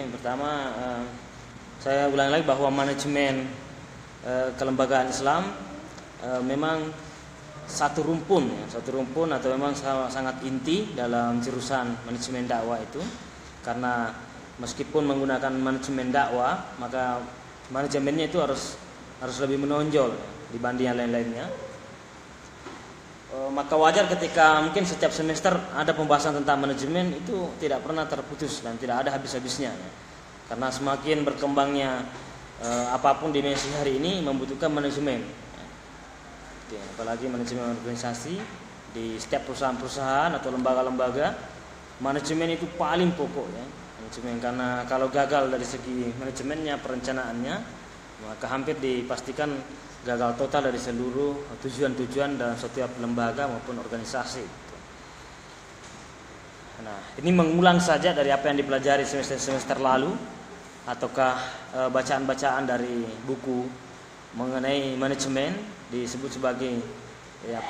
pertama saya ulang lagi bahwa manajemen kelembagaan Islam memang satu rumpun atau memang sangat inti dalam jurusan manajemen dakwah itu, karena meskipun menggunakan manajemen dakwah maka manajemennya itu harus lebih menonjol dibanding yang lain-lainnya. Maka wajar ketika mungkin setiap semester ada pembahasan tentang manajemen itu tidak pernah terputus dan tidak ada habis-habisnya, karena semakin berkembangnya apapun dimensi hari ini membutuhkan manajemen, apalagi manajemen organisasi di setiap perusahaan-perusahaan atau lembaga-lembaga. Manajemen itu paling pokok ya, manajemen, karena kalau gagal dari segi manajemennya, perencanaannya, maka hampir dipastikan gagal total dari seluruh tujuan-tujuan dalam setiap lembaga maupun organisasi. Nah, ini mengulang saja dari apa yang dipelajari semester lalu, ataukah bacaan-bacaan dari buku mengenai manajemen disebut sebagai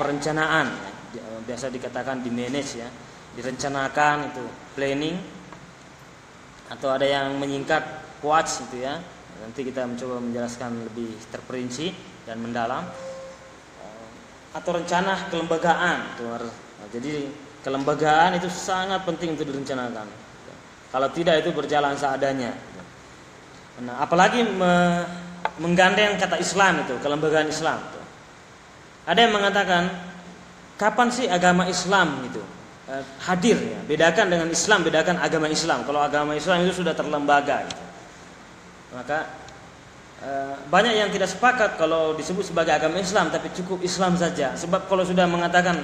perencanaan, biasa dikatakan di manage ya, direncanakan itu planning, atau ada yang menyingkat watch itu ya. Nanti kita mencoba menjelaskan lebih terperinci dan mendalam, atau rencana kelembagaan. Jadi kelembagaan itu sangat penting untuk direncanakan. Kalau tidak itu berjalan seadanya. Nah, apalagi menggandeng kata Islam itu, kelembagaan Islam. Ada yang mengatakan kapan sih agama Islam itu hadir ya? Bedakan dengan Islam, bedakan agama Islam. Kalau agama Islam itu sudah terlembaga gitu. Maka banyak yang tidak sepakat kalau disebut sebagai agama Islam, tapi cukup Islam saja. Sebab kalau sudah mengatakan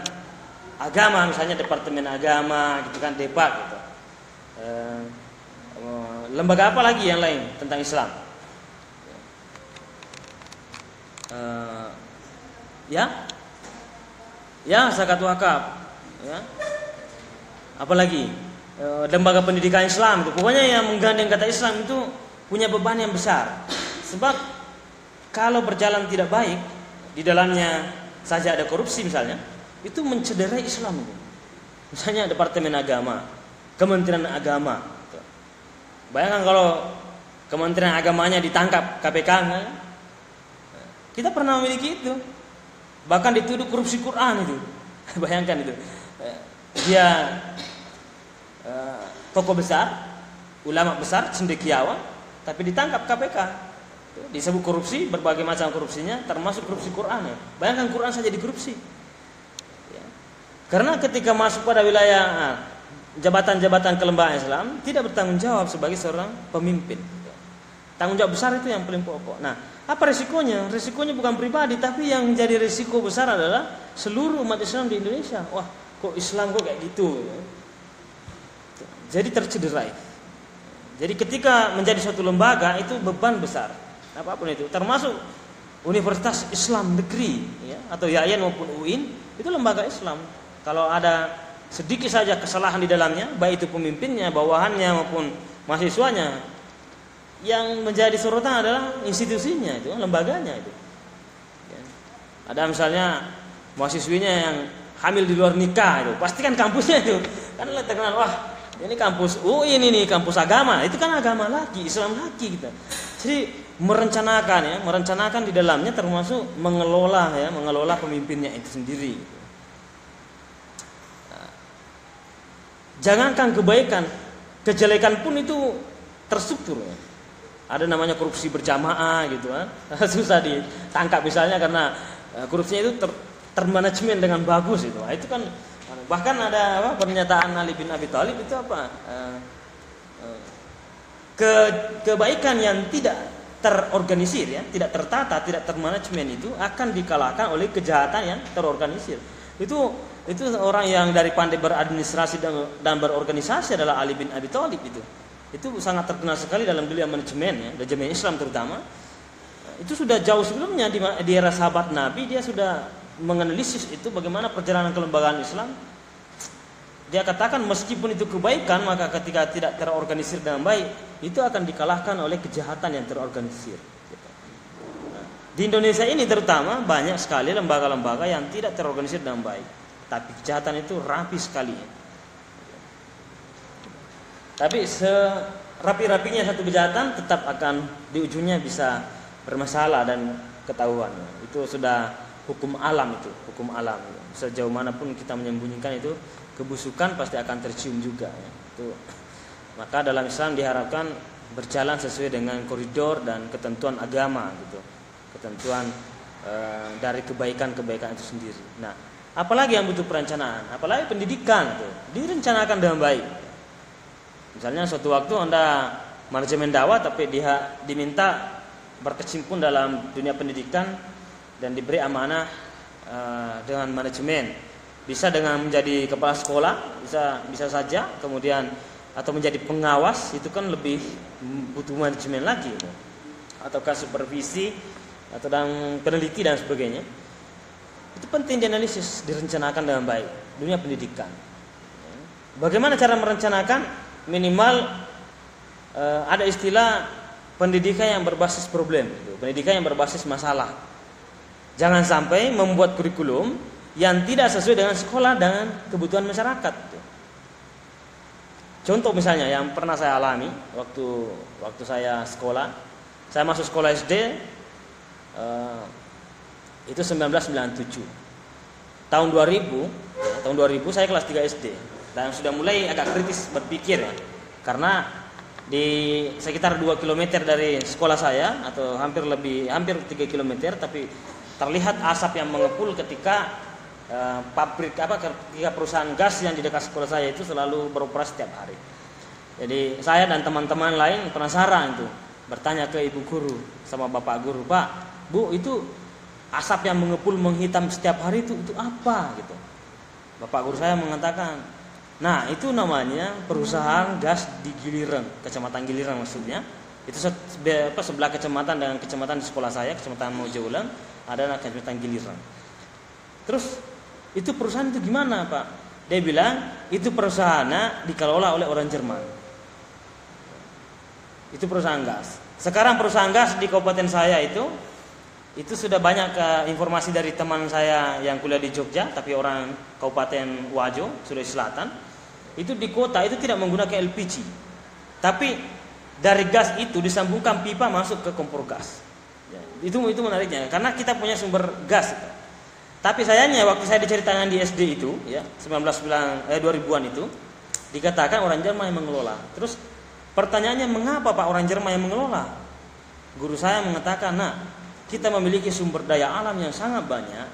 agama, misalnya departemen agama gitu kan, Depak gitu, lembaga apa lagi yang lain tentang Islam, ya zakat wakaf ya, apalagi lembaga pendidikan Islam itu. Pokoknya yang menggandeng kata Islam itu punya beban yang besar. Sebab kalau berjalan tidak baik, di dalamnya saja ada korupsi misalnya, itu mencederai Islam itu. Misalnya Departemen Agama, Kementerian Agama. Bayangkan kalau Kementerian Agamanya ditangkap KPK, kita pernah memiliki itu. Bahkan dituduh korupsi Quran itu. Bayangkan itu. Dia tokoh besar, ulama besar, cendekiawan, tapi ditangkap KPK. Disebut korupsi, berbagai macam korupsinya, termasuk korupsi Quran ya. Bayangkan Quran saja dikorupsi ya. Karena ketika masuk pada wilayah jabatan-jabatan kelembagaan Islam, tidak bertanggung jawab sebagai seorang pemimpin. Tanggung jawab besar itu yang paling pokok. Nah, apa resikonya? Resikonya bukan pribadi, tapi yang menjadi resiko besar adalah seluruh umat Islam di Indonesia. Wah, kok Islam kok kayak gitu ya? Jadi tercederai. Jadi ketika menjadi suatu lembaga itu beban besar. Apapun itu, termasuk Universitas Islam Negeri ya, atau Yayan maupun UIN, itu lembaga Islam. Kalau ada sedikit saja kesalahan di dalamnya, baik itu pemimpinnya, bawahannya maupun mahasiswanya, yang menjadi sorotan adalah institusinya itu, lembaganya itu ya. Ada misalnya mahasiswinya yang hamil di luar nikah itu, pastikan kampusnya itu kan terkenal, wah ini kampus UIN, ini kampus agama, itu kan agama lagi, Islam lagi kita. Jadi merencanakan di dalamnya, termasuk mengelola pemimpinnya itu sendiri. Nah, jangankan kebaikan, kejelekan pun itu terstruktur ya. Ada namanya korupsi berjamaah gitu kan. Susah ditangkap misalnya karena korupsinya itu termanajemen dengan bagus itu. Nah, itu kan bahkan ada pernyataan Ali bin Abi Thalib itu kebaikan yang tidak terorganisir ya, tidak tertata, tidak termanajemen itu akan dikalahkan oleh kejahatan yang terorganisir. Itu orang yang dari pandai beradministrasi dan berorganisasi adalah Ali bin Abi Thalib itu. Itu sangat terkenal sekali dalam dunia manajemen ya, manajemen Islam terutama. Itu sudah jauh sebelumnya di era sahabat Nabi, dia sudah menganalisis itu bagaimana perjalanan kelembagaan Islam. Dia katakan meskipun itu kebaikan, maka ketika tidak terorganisir dengan baik, itu akan dikalahkan oleh kejahatan yang terorganisir. Nah, di Indonesia ini terutama banyak sekali lembaga-lembaga yang tidak terorganisir dengan baik, tapi kejahatan itu rapi sekali. Tapi rapi-rapinya satu kejahatan tetap akan di ujungnya bisa bermasalah dan ketahuan. Itu sudah hukum alam itu, hukum alam. Sejauh manapun kita menyembunyikan itu, kebusukan pasti akan tercium juga. Itu. Maka dalam Islam diharapkan berjalan sesuai dengan koridor dan ketentuan agama gitu, ketentuan dari kebaikan-kebaikan itu sendiri. Nah, apalagi yang butuh perencanaan, apalagi pendidikan tuh, direncanakan dengan baik. Misalnya suatu waktu Anda manajemen dakwah tapi dia diminta berkecimpung dalam dunia pendidikan dan diberi amanah dengan manajemen, bisa dengan menjadi kepala sekolah, bisa saja, kemudian atau menjadi pengawas, itu kan lebih butuh manajemen lagi, ataukah supervisi atau dan peneliti dan sebagainya. Itu penting dianalisis, direncanakan dengan baik dunia pendidikan. Bagaimana cara merencanakan? Minimal ada istilah pendidikan yang berbasis problem, pendidikan yang berbasis masalah. Jangan sampai membuat kurikulum yang tidak sesuai dengan sekolah dan kebutuhan masyarakat. Contoh misalnya yang pernah saya alami waktu saya sekolah, saya masuk sekolah SD itu 1997. Tahun 2000 saya kelas 3 SD dan sudah mulai agak kritis berpikir ya. Karena di sekitar 2 km dari sekolah saya atau hampir 3 km, tapi terlihat asap yang mengepul ketika ketika perusahaan gas yang di dekat sekolah saya itu selalu beroperasi setiap hari. Jadi saya dan teman-teman lain penasaran itu, bertanya ke ibu guru sama bapak guru, "Pak, Bu, itu asap yang mengepul menghitam setiap hari itu apa?" gitu. Bapak guru saya mengatakan, "Nah, itu namanya perusahaan gas di Gilireng, Kecamatan Gilireng maksudnya. Itu sebelah kecamatan dengan kecamatan di sekolah saya, Kecamatan Mojoulan, ada Kecamatan Gilireng. Terus itu perusahaan itu gimana, Pak?" Dia bilang, "Itu perusahaannya dikelola oleh orang Jerman. Itu perusahaan gas. Sekarang perusahaan gas di kabupaten saya itu sudah banyak informasi dari teman saya yang kuliah di Jogja, tapi orang Kabupaten Wajo, Sulawesi Selatan. Itu di kota itu tidak menggunakan LPG. Tapi dari gas itu disambungkan pipa masuk ke kompor gas. Ya, itu menariknya karena kita punya sumber gas. Tapi sayangnya waktu saya diceritakan di SD itu ya 2000-an itu dikatakan orang Jerman yang mengelola. Terus pertanyaannya, mengapa Pak orang Jerman yang mengelola? Guru saya mengatakan, "Nah, kita memiliki sumber daya alam yang sangat banyak,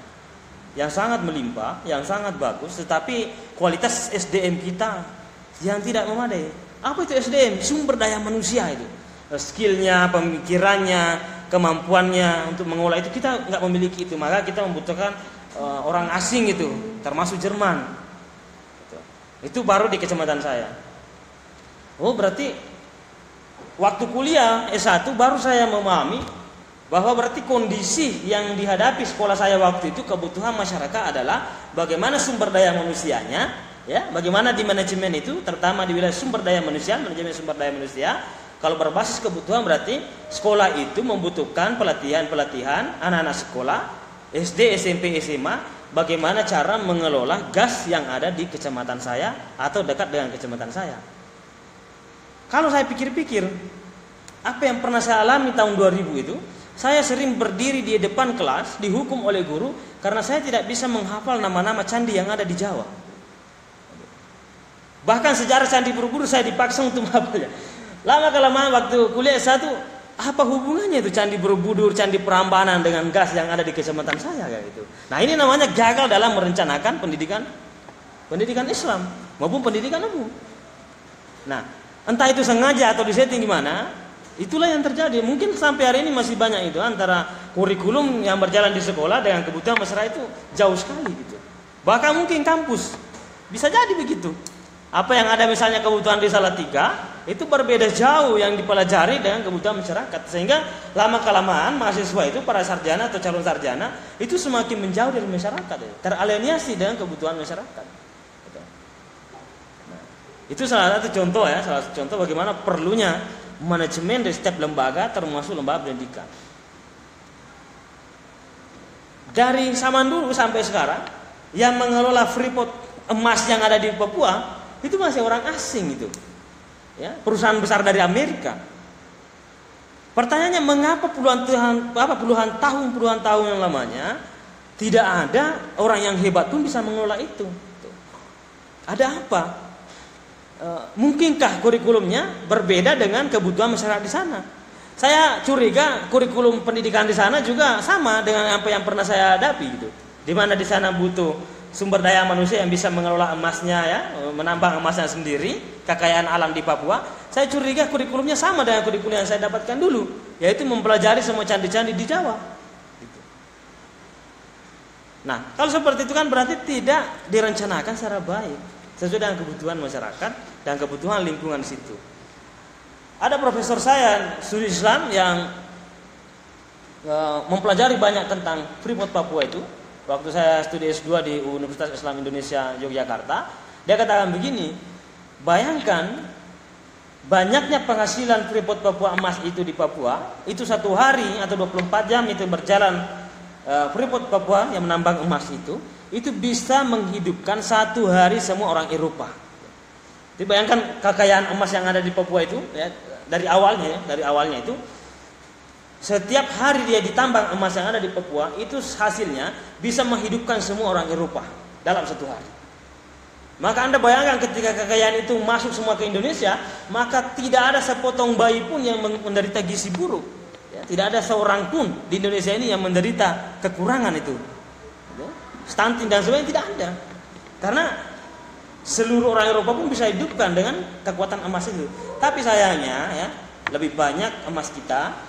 yang sangat melimpah, yang sangat bagus, tetapi kualitas SDM kita yang tidak memadai." Apa itu SDM? Sumber daya manusia itu. Skillnya, pemikirannya, kemampuannya untuk mengolah itu kita nggak memiliki itu. Maka kita membutuhkan orang asing itu, termasuk Jerman. Itu baru di kecamatan saya. Oh, berarti waktu kuliah S1 baru saya memahami bahwa berarti kondisi yang dihadapi sekolah saya waktu itu, kebutuhan masyarakat adalah bagaimana sumber daya manusianya, ya, bagaimana di manajemen itu, terutama di wilayah sumber daya manusia, manajemen sumber daya manusia. Kalau berbasis kebutuhan berarti sekolah itu membutuhkan pelatihan anak-anak sekolah SD, SMP, SMA, bagaimana cara mengelola gas yang ada di kecamatan saya atau dekat dengan kecamatan saya. Kalau saya pikir-pikir, apa yang pernah saya alami tahun 2000 itu, saya sering berdiri di depan kelas, dihukum oleh guru karena saya tidak bisa menghafal nama-nama candi yang ada di Jawa. Bahkan sejarah Candi Borobudur saya dipaksa untuk menghafalnya. Lama-kelamaan waktu kuliah S1, apa hubungannya itu Candi Borobudur, Candi Prambanan dengan gas yang ada di kecamatan saya kayak gitu. Nah, ini namanya gagal dalam merencanakan pendidikan Islam maupun pendidikan umum. Nah, entah itu sengaja atau disetting gimana, itulah yang terjadi. Mungkin sampai hari ini masih banyak itu antara kurikulum yang berjalan di sekolah dengan kebutuhan masyarakat itu jauh sekali gitu. Bahkan mungkin kampus bisa jadi begitu. Apa yang ada misalnya kebutuhan di Salatiga itu berbeda jauh yang dipelajari dengan kebutuhan masyarakat, sehingga lama-kelamaan mahasiswa itu, para sarjana atau calon sarjana itu semakin menjauh dari masyarakat, teralienasi dengan kebutuhan masyarakat. Nah, itu salah satu contoh bagaimana perlunya manajemen dari setiap lembaga, termasuk lembaga pendidikan. Dari zaman dulu sampai sekarang yang mengelola freeport emas yang ada di Papua itu masih orang asing itu. ya, perusahaan besar dari Amerika. Pertanyaannya, mengapa puluhan tahun yang lamanya tidak ada orang yang hebat pun bisa mengelola itu? Ada apa? Mungkinkah kurikulumnya berbeda dengan kebutuhan masyarakat di sana? Saya curiga kurikulum pendidikan di sana juga sama dengan apa yang pernah saya hadapi gitu. Di mana di sana butuh sumber daya manusia yang bisa mengelola emasnya, ya, menambang emasnya sendiri, kekayaan alam di Papua. Saya curiga kurikulumnya sama dengan kurikulum yang saya dapatkan dulu, yaitu mempelajari semua candi-candi di Jawa. Gitu. Nah, kalau seperti itu kan berarti tidak direncanakan secara baik sesuai dengan kebutuhan masyarakat dan kebutuhan lingkungan di situ. Ada profesor saya studi Islam yang mempelajari banyak tentang Freeport Papua itu. Waktu saya studi S2 di Universitas Islam Indonesia Yogyakarta, dia katakan begini, bayangkan banyaknya penghasilan Freeport Papua emas itu di Papua, itu satu hari atau 24 jam itu berjalan Freeport Papua yang menambang emas itu bisa menghidupkan satu hari semua orang Eropa. Jadi bayangkan kekayaan emas yang ada di Papua itu, ya, dari awalnya itu setiap hari dia ditambang emas yang ada di Papua, itu hasilnya bisa menghidupkan semua orang Eropa dalam satu hari. Maka Anda bayangkan ketika kekayaan itu masuk semua ke Indonesia, maka tidak ada sepotong bayi pun yang menderita gizi buruk. Ya, tidak ada seorang pun di Indonesia ini yang menderita kekurangan itu. Ya, stunting dan sebagainya tidak ada. Karena seluruh orang Eropa pun bisa hidupkan dengan kekuatan emas itu. Tapi sayangnya, ya, lebih banyak emas kita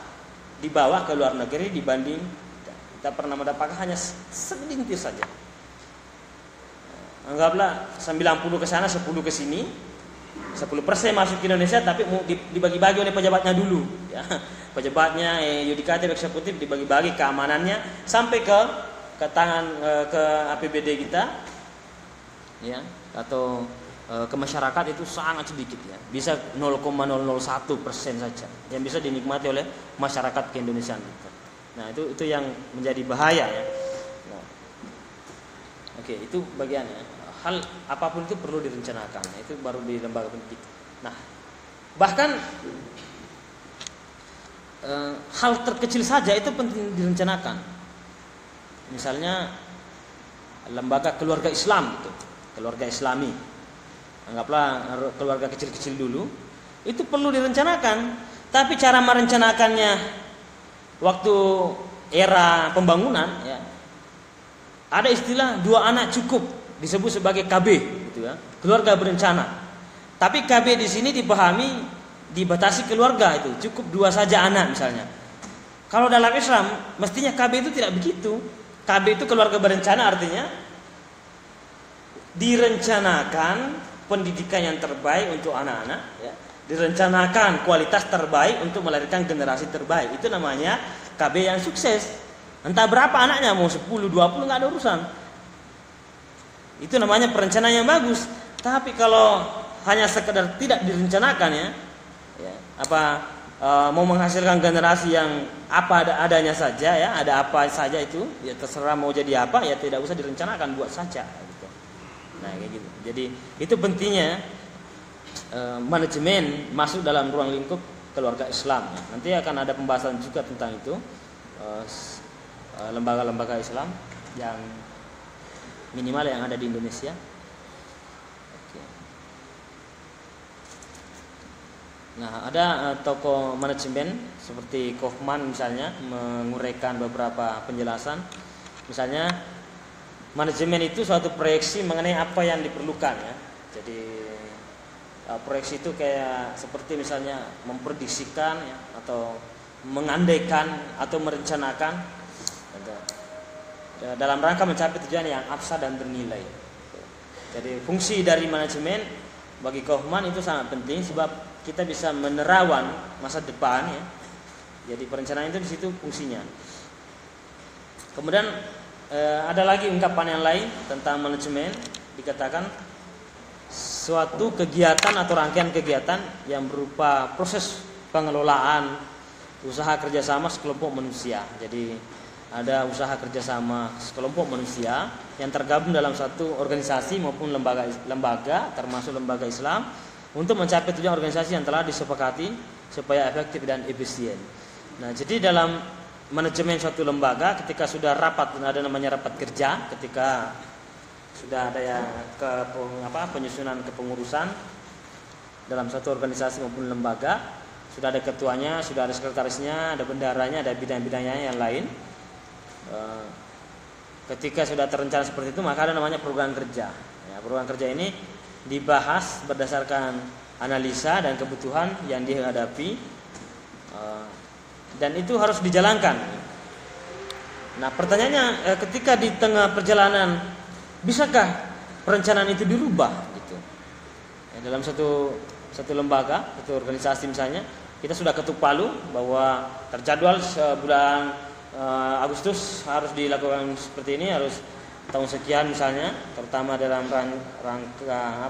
dibawa ke luar negeri dibanding kita pernah mendapatkan hanya segelintir saja. Anggaplah 90 ke sana, 10 ke sini, 10% masuk ke Indonesia, tapi dibagi-bagi oleh pejabatnya dulu. Ya. Pejabatnya, yudikatif, eksekutif dibagi-bagi keamanannya sampai ke tangan ke APBD kita, ya, atau ke masyarakat itu sangat sedikit, ya, bisa 0,001% saja yang bisa dinikmati oleh masyarakat keindonesiaan kita. Nah, itu yang menjadi bahaya, ya. Nah, oke, itu bagiannya. Hal apapun itu perlu direncanakan. Itu baru di lembaga pendidikan. Nah, bahkan hal terkecil saja itu penting direncanakan. Misalnya lembaga keluarga Islam, gitu, keluarga Islami. Anggaplah keluarga kecil-kecil dulu, itu perlu direncanakan. Tapi cara merencanakannya waktu era pembangunan, ya, ada istilah 2 anak cukup, disebut sebagai KB, gitu, ya, keluarga berencana. Tapi KB di sini dipahami dibatasi keluarga itu, cukup 2 saja anak misalnya. Kalau dalam Islam mestinya KB itu tidak begitu. KB itu keluarga berencana, artinya direncanakan pendidikan yang terbaik untuk anak-anak, ya, direncanakan kualitas terbaik untuk melahirkan generasi terbaik. Itu namanya KB yang sukses. Entah berapa anaknya, mau 10, 20 nggak ada urusan. Itu namanya perencanaan yang bagus. Tapi kalau hanya sekedar tidak direncanakan, ya, mau menghasilkan generasi yang apa adanya saja, ya, ada apa saja itu, ya terserah mau jadi apa, ya tidak usah direncanakan, buat saja. Gitu. Nah, kayak gitu. Jadi itu pentingnya manajemen masuk dalam ruang lingkup keluarga Islam. Ya. Nanti akan ada pembahasan juga tentang itu, lembaga-lembaga Islam yang minimal yang ada di Indonesia. Oke. Nah, ada tokoh manajemen seperti Kaufman misalnya menguraikan beberapa penjelasan. Misalnya manajemen itu suatu proyeksi mengenai apa yang diperlukan, ya. Jadi proyeksi itu kayak seperti misalnya memprediksikan, ya, atau mengandaikan atau merencanakan dalam rangka mencapai tujuan yang abstrak dan bernilai. Jadi fungsi dari manajemen bagi Kaufman itu sangat penting sebab kita bisa menerawan masa depan, ya. Jadi perencanaan itu di situ fungsinya. Kemudian ada lagi ungkapan yang lain tentang manajemen, dikatakan suatu kegiatan atau rangkaian kegiatan yang berupa proses pengelolaan usaha kerjasama sekelompok manusia. Jadi ada usaha kerjasama sekelompok manusia yang tergabung dalam satu organisasi maupun lembaga termasuk lembaga Islam untuk mencapai tujuan organisasi yang telah disepakati supaya efektif dan efisien. Nah, jadi dalam manajemen suatu lembaga ketika sudah rapat, ada namanya rapat kerja, ketika sudah ada yang penyusunan kepengurusan dalam satu organisasi maupun lembaga, sudah ada ketuanya, sudah ada sekretarisnya, ada bendaharanya, ada bidang-bidangnya yang lain. Ketika sudah terencana seperti itu, maka ada namanya program kerja. Ya, program kerja ini dibahas berdasarkan analisa dan kebutuhan yang dihadapi, dan itu harus dijalankan. Nah, pertanyaannya, ketika di tengah perjalanan, bisakah perencanaan itu dirubah? Gitu. Ya, dalam satu lembaga, satu organisasi misalnya, kita sudah ketuk palu bahwa terjadwal bulan Agustus harus dilakukan seperti ini, harus tahun sekian misalnya, terutama dalam rangka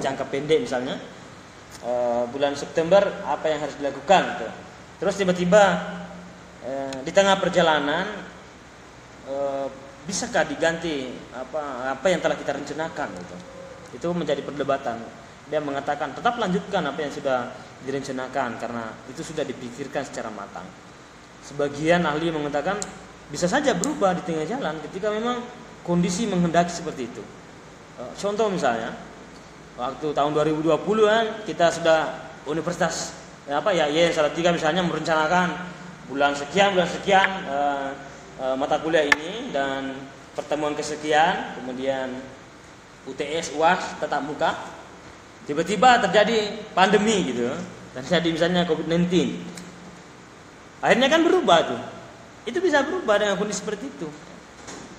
jangka pendek misalnya, bulan September apa yang harus dilakukan gitu. Terus tiba-tiba di tengah perjalanan bisakah diganti apa yang telah kita rencanakan gitu. Itu menjadi perdebatan. Dia mengatakan tetap lanjutkan apa yang sudah direncanakan karena itu sudah dipikirkan secara matang. Sebagian ahli mengatakan bisa saja berubah di tengah jalan ketika memang kondisi menghendaki seperti itu. Contoh misalnya, waktu tahun 2020 kan kita sudah Universitas Salatiga misalnya merencanakan bulan sekian mata kuliah ini dan pertemuan kesekian, kemudian UTS, UAS, tatap muka. Tiba-tiba terjadi pandemi gitu, terjadi misalnya COVID-19. Akhirnya kan berubah tuh. Itu bisa berubah dengan kondisi seperti itu.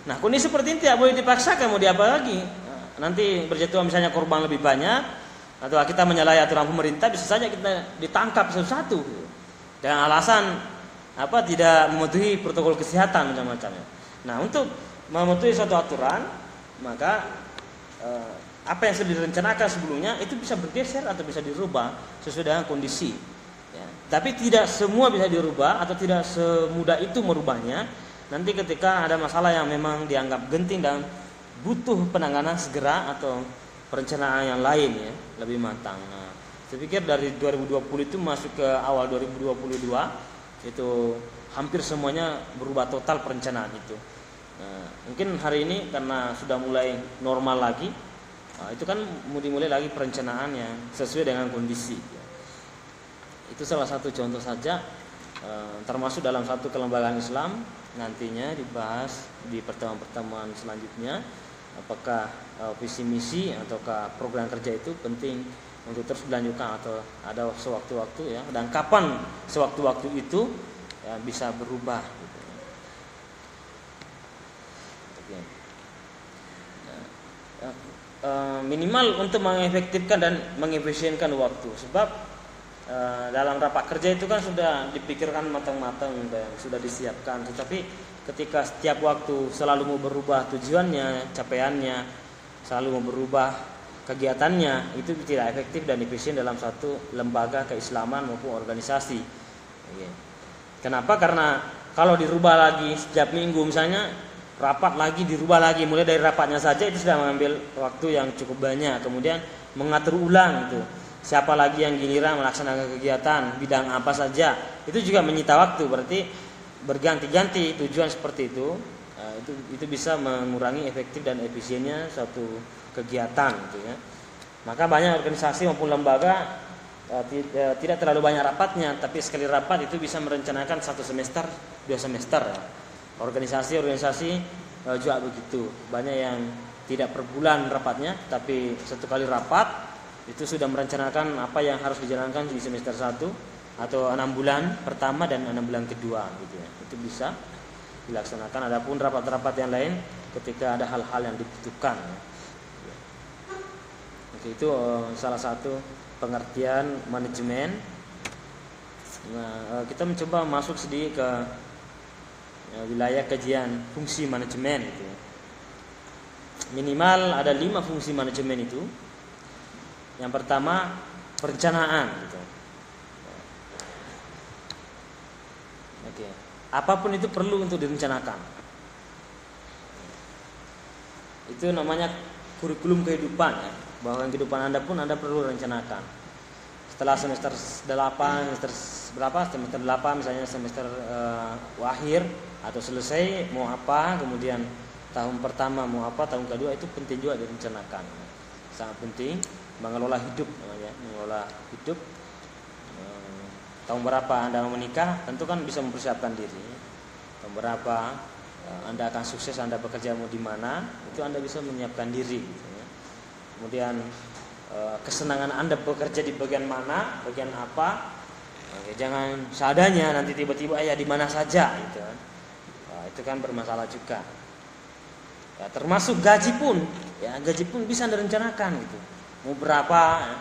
Nah, kondisi seperti ini tidak boleh dipaksakan, mau diapa lagi. Nanti berjatuhan misalnya korban lebih banyak, atau kita menyalahi aturan pemerintah, bisa saja kita ditangkap satu-satu dengan alasan tidak mematuhi protokol kesehatan macam-macamnya. Nah, untuk mematuhi suatu aturan, maka apa yang sudah direncanakan sebelumnya itu bisa bergeser atau bisa dirubah sesuai dengan kondisi. Ya. Tapi tidak semua bisa dirubah atau tidak semudah itu merubahnya. Nanti ketika ada masalah yang memang dianggap genting dan butuh penanganan segera atau perencanaan yang lain ya, lebih matang. Nah, saya pikir dari 2020 itu masuk ke awal 2022 itu hampir semuanya berubah total perencanaan itu. Nah, mungkin hari ini karena sudah mulai normal lagi, itu kan dimulai lagi perencanaan yang sesuai dengan kondisi. Itu salah satu contoh saja, termasuk dalam satu kelembagaan Islam nantinya dibahas di pertemuan-pertemuan selanjutnya, apakah visi misi ataukah program kerja itu penting untuk terus dilanjutkan atau ada sewaktu-waktu ya, dan kapan sewaktu-waktu itu ya, bisa berubah gitu. Minimal untuk mengefektifkan dan mengefisienkan waktu, sebab dalam rapat kerja itu kan sudah dipikirkan matang-matang dan sudah disiapkan, tetapi ketika setiap waktu selalu mau berubah tujuannya, capaiannya, selalu mau berubah kegiatannya, itu tidak efektif dan efisien dalam satu lembaga keislaman maupun organisasi. Kenapa? Karena kalau dirubah lagi setiap minggu misalnya, rapat lagi dirubah lagi, mulai dari rapatnya saja itu sudah mengambil waktu yang cukup banyak. Kemudian mengatur ulang itu siapa lagi yang giliran melaksanakan kegiatan bidang apa saja, itu juga menyita waktu. Berarti berganti-ganti tujuan seperti itu, itu bisa mengurangi efektif dan efisiennya suatu kegiatan gitu ya. Maka banyak organisasi maupun lembaga tidak terlalu banyak rapatnya, tapi sekali rapat itu bisa merencanakan 1 semester, 2 semester ya. Organisasi juga begitu, banyak yang tidak per bulan rapatnya, tapi satu kali rapat itu sudah merencanakan apa yang harus dijalankan di semester 1 atau 6 bulan pertama dan 6 bulan kedua gitu ya. Itu bisa dilaksanakan. Adapun rapat-rapat yang lain ketika ada hal-hal yang dibutuhkan. Oke, itu salah satu pengertian manajemen. Nah, kita mencoba masuk sedikit ke wilayah kajian fungsi manajemen itu. Minimal ada 5 fungsi manajemen itu. Yang pertama perencanaan gitu. Oke. Apapun itu perlu untuk direncanakan. Itu namanya kurikulum kehidupan ya. bahwa kehidupan Anda pun Anda perlu rencanakan. Setelah semester 8, semester 8 misalnya semester akhir atau selesai mau apa, kemudian tahun pertama mau apa, tahun kedua, itu penting juga direncanakan. Sangat penting mengelola hidup namanya, mengelola hidup. Tahun berapa Anda mau menikah, tentu kan bisa mempersiapkan diri. Tahun berapa Anda akan sukses, Anda bekerja mau di mana, itu Anda bisa menyiapkan diri gitu ya. Kemudian kesenangan Anda bekerja di bagian mana, bagian apa. Oke, jangan seadanya nanti tiba-tiba ya di mana saja gitu kan. Itu kan bermasalah juga. Ya, termasuk gaji pun, ya gaji pun bisa Anda rencanakan gitu. Mau berapa ya,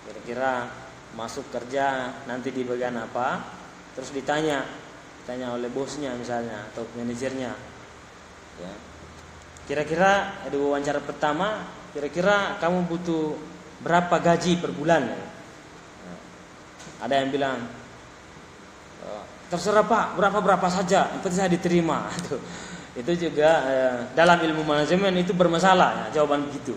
kira-kira masuk kerja nanti di bagian apa, terus ditanya oleh bosnya misalnya atau manajernya. Ya. Kira-kira ada wawancara pertama, kira-kira kamu butuh berapa gaji per bulan? Nah, ada yang bilang terserah Pak, berapa saja, yang penting saya diterima. Itu juga dalam ilmu manajemen itu bermasalah ya, jawaban begitu.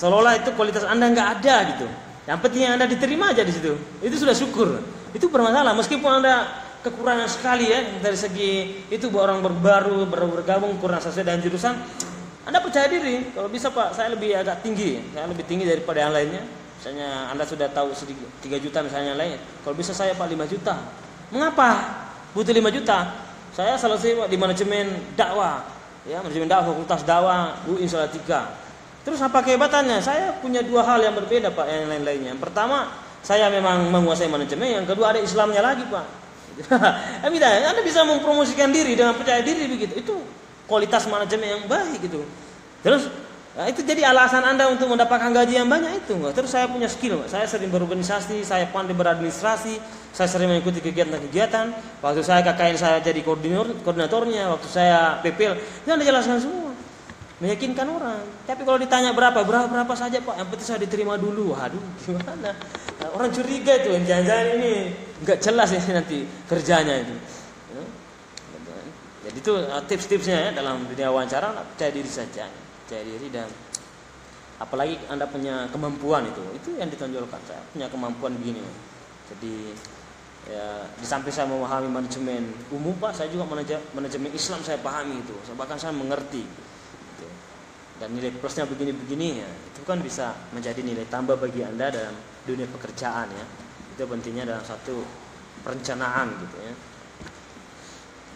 Seolah-olah itu kualitas Anda nggak ada gitu. Yang penting Anda diterima aja di situ. Itu sudah syukur. Itu bermasalah meskipun Anda kekurangan sekali ya dari segi itu orang baru bergabung kurang sesuai dengan jurusan. Anda percaya diri, kalau bisa Pak, saya lebih agak tinggi, saya lebih tinggi daripada yang lainnya. Misalnya Anda sudah tahu sedikit 3 juta misalnya yang lain, kalau bisa saya Pak 5 juta. Mengapa butuh 5 juta? Saya selesai Pak di manajemen dakwah, ya manajemen dakwah Fakultas Dakwah UI Salatiga. Terus apa kehebatannya? Saya punya 2 hal yang berbeda Pak yang lain-lainnya. Yang pertama, saya memang menguasai manajemen, yang kedua ada Islamnya lagi Pak. Anda bisa mempromosikan diri dengan percaya diri begitu. Itu kualitas manajemen yang baik gitu. Terus itu jadi alasan Anda untuk mendapatkan gaji yang banyak itu. Terus saya punya skill, saya sering berorganisasi, saya pandai beradministrasi, saya sering mengikuti kegiatan-kegiatan. Waktu saya KKN saya jadi koordinatornya, waktu saya PPL, itu Anda jelaskan semua. Meyakinkan orang. Tapi kalau ditanya berapa saja Pak, yang penting saya diterima dulu. Waduh, gimana? Orang curiga itu, jangan-jangan ini enggak jelas ya nanti kerjanya itu. Jadi itu tips-tipsnya ya dalam dunia wawancara, percaya diri saja, percaya diri, dan apalagi Anda punya kemampuan itu yang ditonjolkan. Saya punya kemampuan begini. Jadi ya, di samping saya memahami manajemen umum Pak, saya juga manajemen Islam saya pahami itu, bahkan saya mengerti. Gitu. Dan nilai plusnya begini-begini ya, itu kan bisa menjadi nilai tambah bagi Anda dalam dunia pekerjaan ya. Itu pentingnya dalam satu perencanaan gitu ya.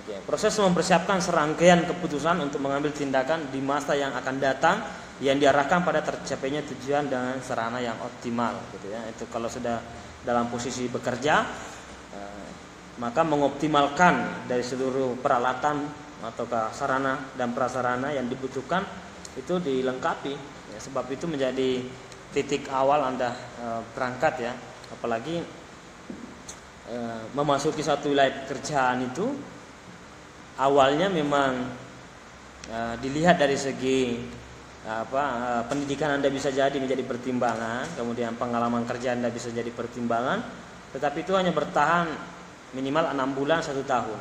Oke, proses mempersiapkan serangkaian keputusan untuk mengambil tindakan di masa yang akan datang yang diarahkan pada tercapainya tujuan dengan sarana yang optimal gitu ya. Itu kalau sudah dalam posisi bekerja, maka mengoptimalkan dari seluruh peralatan atau sarana dan prasarana yang dibutuhkan itu dilengkapi ya, sebab itu menjadi titik awal Anda berangkat ya. Apalagi memasuki satu wilayah pekerjaan itu awalnya memang dilihat dari segi pendidikan Anda bisa jadi menjadi pertimbangan, kemudian pengalaman kerja Anda bisa jadi pertimbangan, tetapi itu hanya bertahan minimal 6 bulan 1 tahun,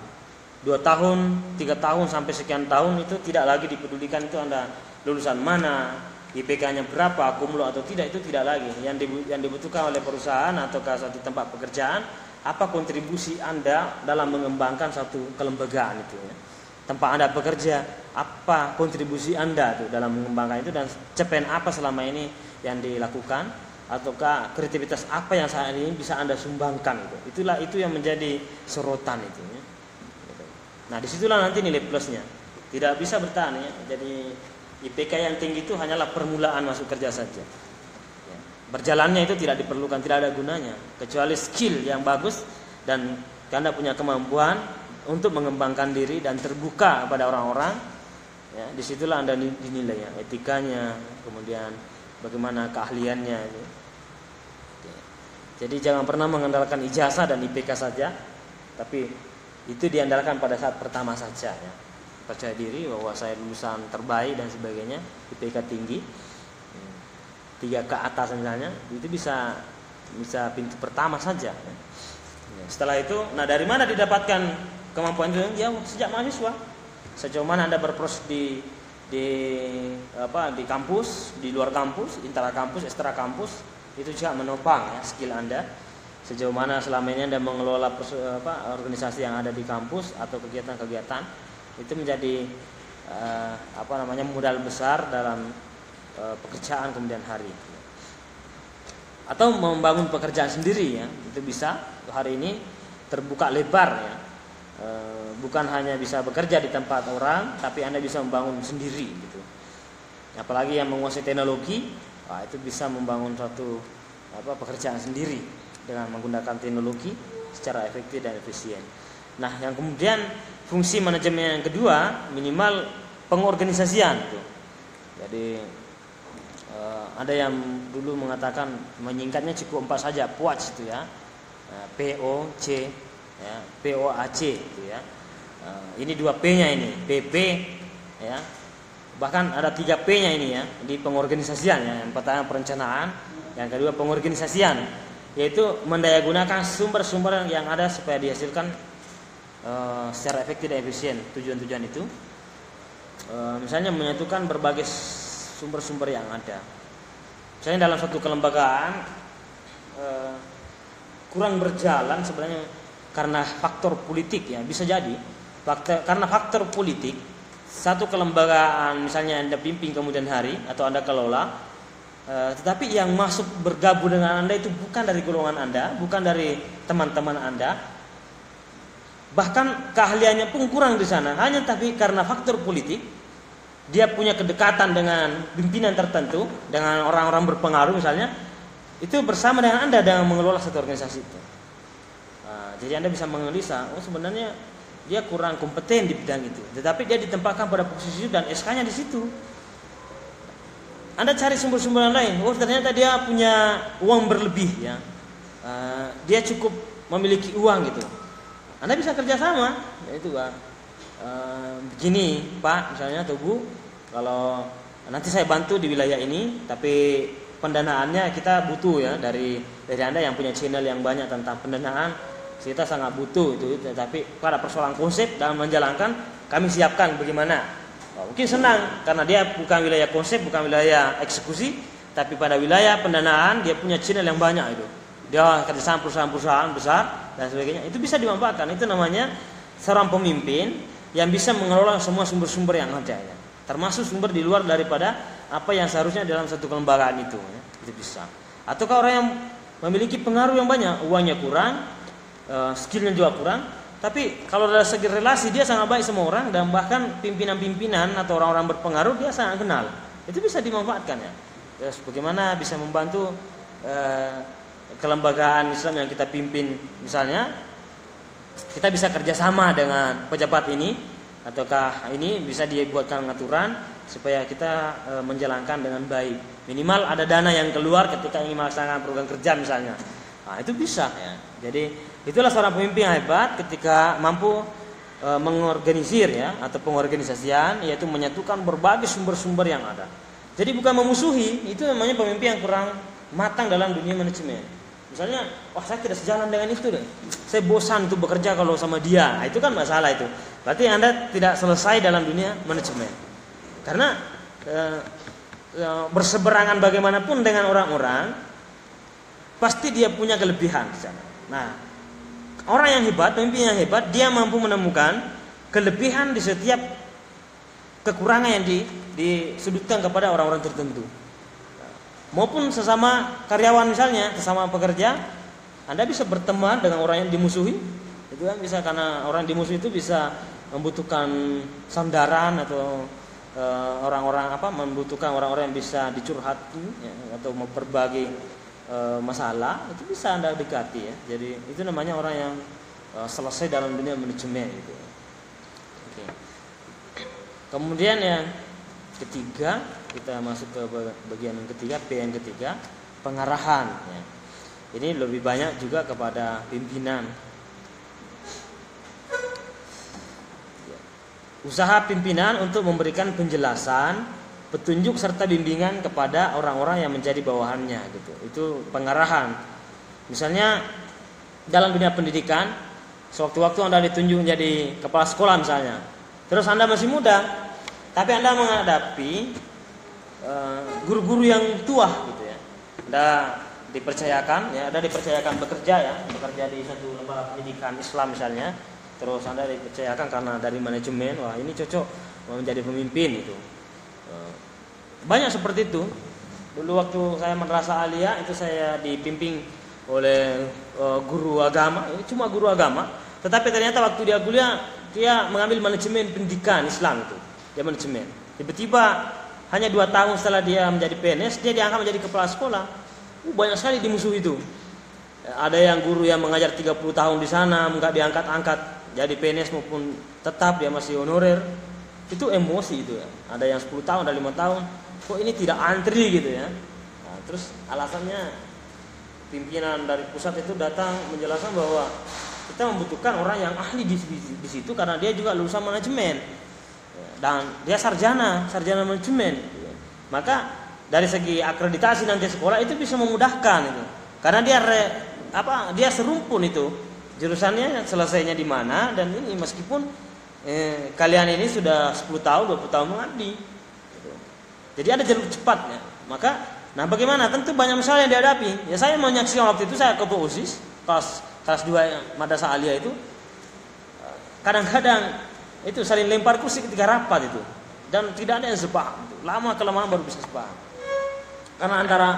2 tahun, 3 tahun sampai sekian tahun itu tidak lagi dipedulikan itu Anda lulusan mana, IPK-nya berapa, kumulo atau tidak, itu tidak lagi. Yang dibutuhkan oleh perusahaan atau satu tempat pekerjaan, apa kontribusi Anda dalam mengembangkan satu kelembagaan itu ya. Tempat Anda bekerja, apa kontribusi Anda tuh dalam mengembangkan itu, dan capaian apa selama ini yang dilakukan, ataukah kreativitas apa yang saat ini bisa Anda sumbangkan gitu. Itu yang menjadi sorotan itu ya. Nah, disitulah nanti nilai plusnya. Tidak bisa bertahan ya. Jadi IPK yang tinggi itu hanyalah permulaan masuk kerja saja. Ya. Berjalannya itu tidak diperlukan, tidak ada gunanya, kecuali skill yang bagus dan Anda punya kemampuan untuk mengembangkan diri dan terbuka pada orang-orang. Ya, disitulah Anda dinilai ya, etikanya, kemudian bagaimana keahliannya. Ya. Jadi jangan pernah mengandalkan ijazah dan IPK saja, tapi itu diandalkan pada saat pertama saja. Ya. Percaya diri bahwa saya lulusan terbaik dan sebagainya, IPK tinggi, 3 ke atas misalnya, itu bisa pintu pertama saja. Setelah itu, nah dari mana didapatkan kemampuan itu? Ya sejak mahasiswa. Sejauh mana Anda berproses di di kampus, di luar kampus, intra kampus, ekstra kampus, itu juga menopang ya skill Anda. Sejauh mana selama ini Anda mengelola organisasi yang ada di kampus atau kegiatan-kegiatan, itu menjadi modal besar dalam pekerjaan kemudian hari. Atau membangun pekerjaan sendiri ya, itu bisa. Hari ini terbuka lebar ya. Bukan hanya bisa bekerja di tempat orang, tapi Anda bisa membangun sendiri gitu. Apalagi yang menguasai teknologi, itu bisa membangun suatu pekerjaan sendiri dengan menggunakan teknologi secara efektif dan efisien. Nah, yang kemudian fungsi manajemen yang kedua, minimal pengorganisasian gitu. Jadi ada yang dulu mengatakan menyingkatnya cukup 4 saja, POAC itu ya. POC ya, POAC itu ya. Ini 2 P-nya ini, PP ya. Bahkan ada 3 P-nya ini ya di pengorganisasian ya. Yang pertama perencanaan, yang kedua pengorganisasian, yaitu mendayagunakan sumber-sumber yang ada supaya dihasilkan secara efektif dan efisien tujuan-tujuan itu. Misalnya menyatukan berbagai sumber-sumber yang ada. Misalnya dalam suatu kelembagaan kurang berjalan sebenarnya karena faktor politik ya, bisa jadi karena faktor politik satu kelembagaan misalnya Anda pimpin kemudian hari atau Anda kelola, tetapi yang masuk bergabung dengan Anda itu bukan dari golongan Anda, bukan dari teman-teman Anda, bahkan keahliannya pun kurang di sana, hanya tapi karena faktor politik dia punya kedekatan dengan pimpinan tertentu, dengan orang-orang berpengaruh misalnya, itu bersama dengan Anda dalam mengelola satu organisasi itu. Jadi Anda bisa menganalisa, sebenarnya dia kurang kompeten di bidang itu, tetapi dia ditempatkan pada posisi itu dan SK-nya di situ. Anda cari sumber-sumber yang lain, ternyata dia punya uang berlebih ya, dia cukup memiliki uang gitu. Anda bisa kerjasama, itu begini Pak, misalnya atau Bu, kalau nanti saya bantu di wilayah ini, tapi pendanaannya kita butuh ya dari Anda yang punya channel yang banyak tentang pendanaan. Kita sangat butuh itu, tetapi pada persoalan konsep dalam menjalankan kami siapkan bagaimana. Mungkin senang karena dia bukan wilayah konsep, bukan wilayah eksekusi, tapi pada wilayah pendanaan dia punya channel yang banyak itu. Dia kerjasama perusahaan-perusahaan besar dan sebagainya. Itu bisa dimanfaatkan. Itu namanya seorang pemimpin yang bisa mengelola semua sumber-sumber yang ada ya. Termasuk sumber di luar daripada apa yang seharusnya dalam satu kelembagaan itu ya. Itu bisa. Ataukah orang yang memiliki pengaruh yang banyak, uangnya kurang, skillnya juga kurang, tapi kalau dari segi relasi dia sangat baik sama orang, dan bahkan pimpinan-pimpinan atau orang-orang berpengaruh dia sangat kenal. Itu bisa dimanfaatkan ya. Terus bagaimana bisa membantu kelembagaan Islam yang kita pimpin, misalnya kita bisa kerjasama dengan pejabat ini, ataukah ini bisa dibuatkan aturan supaya kita menjalankan dengan baik. Minimal ada dana yang keluar ketika ingin melaksanakan program kerja misalnya. Nah, itu bisa ya. Jadi itulah seorang pemimpin yang hebat ketika mampu mengorganisir ya, atau pengorganisasian, yaitu menyatukan berbagai sumber-sumber yang ada. Jadi bukan memusuhi, itu namanya pemimpin yang kurang matang dalam dunia manajemen. Misalnya, saya tidak sejalan dengan itu deh. Saya bosan untuk bekerja kalau sama dia. Nah, itu kan masalah itu. Berarti Anda tidak selesai dalam dunia manajemen. Karena berseberangan bagaimanapun dengan orang-orang, pasti dia punya kelebihan di sana. Nah, orang yang hebat, pemimpin yang hebat, dia mampu menemukan kelebihan di setiap kekurangan yang disudutkan kepada orang-orang tertentu. Maupun sesama karyawan misalnya, sesama pekerja, Anda bisa berteman dengan orang yang dimusuhi. Itu kan bisa, karena orang dimusuhi itu bisa membutuhkan sandaran atau orang-orang membutuhkan orang-orang yang bisa dicurhati ya, atau berbagi masalah, itu bisa Anda dekati ya. Jadi itu namanya orang yang selesai dalam dunia manajemen gitu. Oke. Kemudian yang ketiga, kita masuk ke bagian yang ketiga, P yang ketiga, pengarahan ya. Ini lebih banyak juga kepada pimpinan. Usaha pimpinan untuk memberikan penjelasan, petunjuk serta bimbingan kepada orang-orang yang menjadi bawahannya gitu. Itu pengarahan. Misalnya dalam dunia pendidikan, sewaktu-waktu Anda ditunjuk menjadi kepala sekolah misalnya. Terus Anda masih muda, Tapi Anda menghadapi guru-guru yang tua gitu ya. Anda dipercayakan bekerja di satu lembaga pendidikan Islam misalnya. Terus Anda dipercayakan karena dari manajemen, wah ini cocok menjadi pemimpin itu. Banyak seperti itu. Dulu waktu saya madrasah aliyah itu saya dipimpin oleh guru agama, ini cuma guru agama. Tetapi ternyata waktu dia kuliah dia mengambil manajemen pendidikan Islam itu. Dia manajemen. Tiba-tiba hanya 2 tahun setelah dia menjadi PNS, dia diangkat menjadi kepala sekolah. Banyak sekali dimusuhi itu. Ada yang guru yang mengajar 30 tahun di sana enggak diangkat-angkat jadi PNS maupun tetap dia masih honorer. Itu emosi itu ya. Ada yang 10 tahun, ada 5 tahun. Kok ini tidak antri gitu ya. Nah, terus alasannya pimpinan dari pusat itu datang menjelaskan bahwa kita membutuhkan orang yang ahli di situ karena dia juga lulusan manajemen. Dan dia sarjana manajemen. Maka dari segi akreditasi nanti sekolah itu bisa memudahkan itu. Karena dia serumpun itu. Jurusannya selesainya di mana dan ini meskipun kalian ini sudah 10 tahun, 20 tahun mengabdi. Jadi ada jalur cepatnya. Maka bagaimana? Tentu banyak masalah yang dihadapi. Ya saya menyaksikan waktu itu saya ketua OSIS kelas 2 madrasah aliyah itu. Kadang-kadang itu saling lempar kursi ketika rapat itu. Dan tidak ada yang sepaham. Lama kelamaan baru bisa sepaham. Karena antara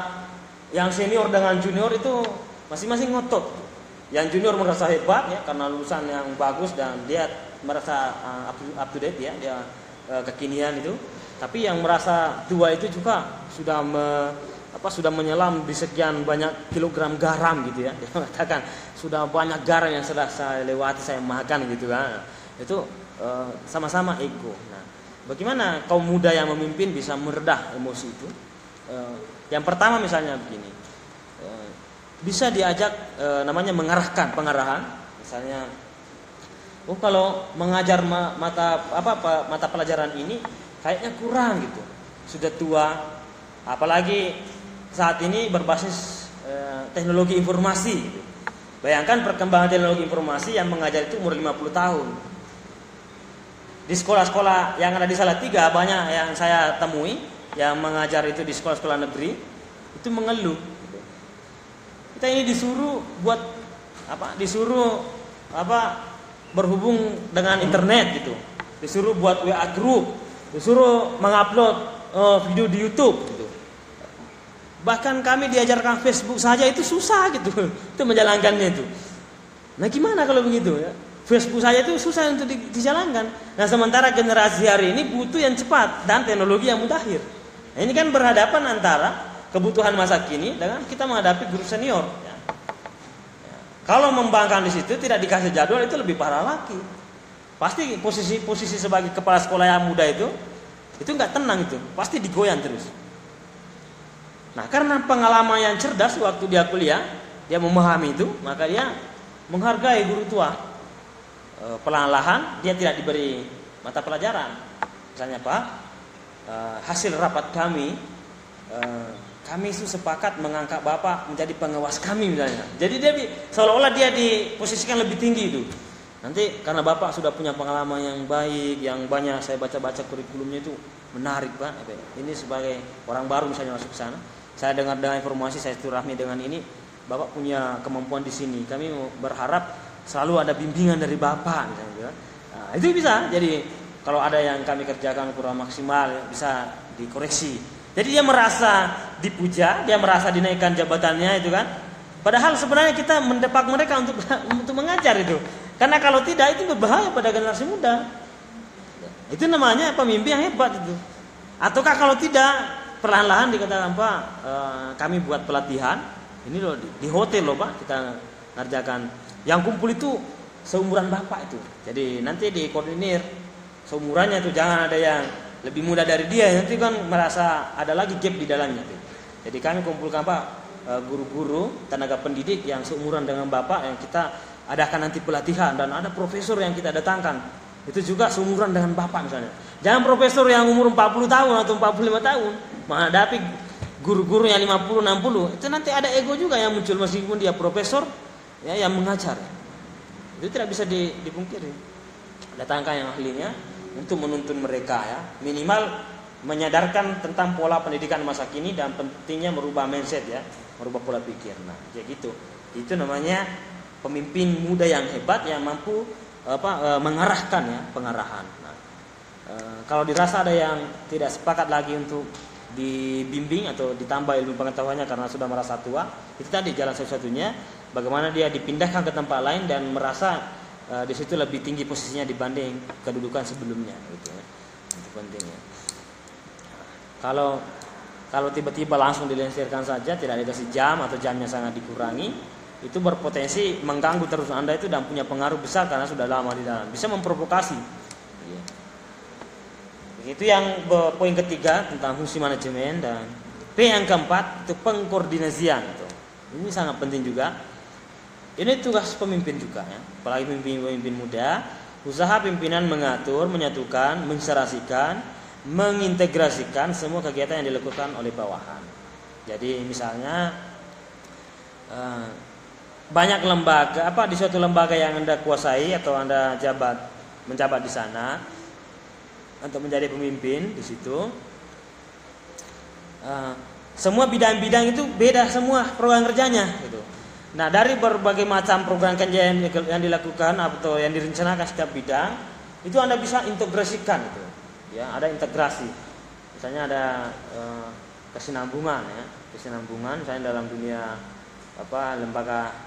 yang senior dengan junior itu masing-masing ngotot. Yang junior merasa hebat ya karena lulusan yang bagus dan dia merasa up to date ya, dia kekinian itu. Tapi yang merasa tua itu juga sudah sudah menyelam di sekian banyak kilogram garam gitu ya. Dia mengatakan sudah banyak garam yang sudah saya lewati, saya makan gitu kan. Itu sama-sama ego. Nah, bagaimana kaum muda yang memimpin bisa meredah emosi itu? Yang pertama misalnya begini, bisa diajak namanya mengarahkan pengarahan, misalnya, kalau mengajar mata pelajaran ini kayaknya kurang gitu, sudah tua, apalagi saat ini berbasis teknologi informasi. Gitu. Bayangkan perkembangan teknologi informasi yang mengajar itu umur 50 tahun. Di sekolah-sekolah yang ada di Salatiga banyak yang saya temui yang mengajar itu di sekolah-sekolah negeri itu mengeluh. Kita ini disuruh berhubung dengan internet gitu, disuruh buat WA group, disuruh mengupload video di YouTube gitu. Bahkan kami diajarkan Facebook saja itu susah gitu, itu menjalankannya itu. Nah gimana kalau begitu ya? Facebook saja itu susah untuk dijalankan. Nah sementara generasi hari ini butuh yang cepat dan teknologi yang mutakhir. Nah, ini kan berhadapan antara kebutuhan masa kini dengan kita menghadapi guru senior. Ya. Kalau membangkang di situ tidak dikasih jadwal itu lebih parah lagi. Pasti posisi sebagai kepala sekolah yang muda itu nggak tenang itu, pasti digoyang terus. Nah karena pengalaman yang cerdas waktu dia kuliah, dia memahami itu, maka dia menghargai guru tua. Perlahan-lahan dia tidak diberi mata pelajaran. Misalnya Pak, hasil rapat kami itu sepakat mengangkat Bapak menjadi pengawas kami misalnya. Jadi dia seolah-olah dia diposisikan lebih tinggi itu. Nanti karena Bapak sudah punya pengalaman yang baik, yang banyak saya baca-baca kurikulumnya itu menarik Pak. Ini sebagai orang baru misalnya masuk ke sana, saya dengar dengan informasi, saya silaturahmi dengan ini, Bapak punya kemampuan di sini. Kami berharap selalu ada bimbingan dari Bapak misalnya. Nah, itu bisa. Jadi kalau ada yang kami kerjakan kurang maksimal bisa dikoreksi. Jadi dia merasa dipuja, dia merasa dinaikkan jabatannya itu kan. Padahal sebenarnya kita mendepak mereka untuk mengajar itu. Karena kalau tidak itu berbahaya pada generasi muda. Itu namanya pemimpin yang hebat itu. Ataukah kalau tidak perlahan-lahan dikatakan Pak, kami buat pelatihan. Ini loh di hotel loh Pak kita ngerjakan. Yang kumpul itu seumuran Bapak itu. Jadi nanti dikoordinir seumurannya itu, jangan ada yang lebih muda dari dia, nanti kan merasa ada lagi gap di dalamnya tuh. Jadi kami kumpulkan Pak guru-guru, tenaga pendidik yang seumuran dengan Bapak, yang kita adakan nanti pelatihan, dan ada profesor yang kita datangkan. Itu juga seumuran dengan Bapak misalnya. Jangan profesor yang umur 40 tahun atau 45 tahun menghadapi guru-guru yang 50 60. Itu nanti ada ego juga yang muncul meskipun dia profesor ya yang mengajar. Itu tidak bisa dipungkiri. Datangkan yang ahlinya, untuk menuntun mereka ya, minimal menyadarkan tentang pola pendidikan masa kini dan pentingnya merubah mindset ya, merubah pola pikir. Nah, kayak gitu. Itu namanya pemimpin muda yang hebat yang mampu mengarahkan ya, pengarahan. Nah, kalau dirasa ada yang tidak sepakat lagi untuk dibimbing atau ditambah ilmu pengetahuannya karena sudah merasa tua, itu tadi jalan satu-satunya bagaimana dia dipindahkan ke tempat lain dan merasa di situ lebih tinggi posisinya dibanding kedudukan sebelumnya gitu ya. Itu pentingnya. Kalau tiba-tiba langsung dilengsirkan saja, tidak dikasih jam atau jamnya sangat dikurangi, itu berpotensi mengganggu terus Anda itu dan punya pengaruh besar karena sudah lama di dalam, bisa memprovokasi. Itu yang poin ketiga tentang fungsi manajemen. Dan P yang keempat itu pengkoordinasian. Ini sangat penting juga. Ini tugas pemimpin juga ya, apalagi pemimpin muda. Usaha pimpinan mengatur, menyatukan, menserasikan, mengintegrasikan semua kegiatan yang dilakukan oleh bawahan. Jadi misalnya banyak lembaga, di suatu lembaga yang Anda kuasai atau Anda menjabat di sana untuk menjadi pemimpin di situ, semua bidang-bidang itu beda semua program kerjanya gitu. Nah, dari berbagai macam program kerja yang dilakukan atau yang direncanakan setiap bidang, itu Anda bisa integrasikan itu. Ya, ada integrasi. Misalnya ada kesinambungan ya, kesinambungan misalnya dalam dunia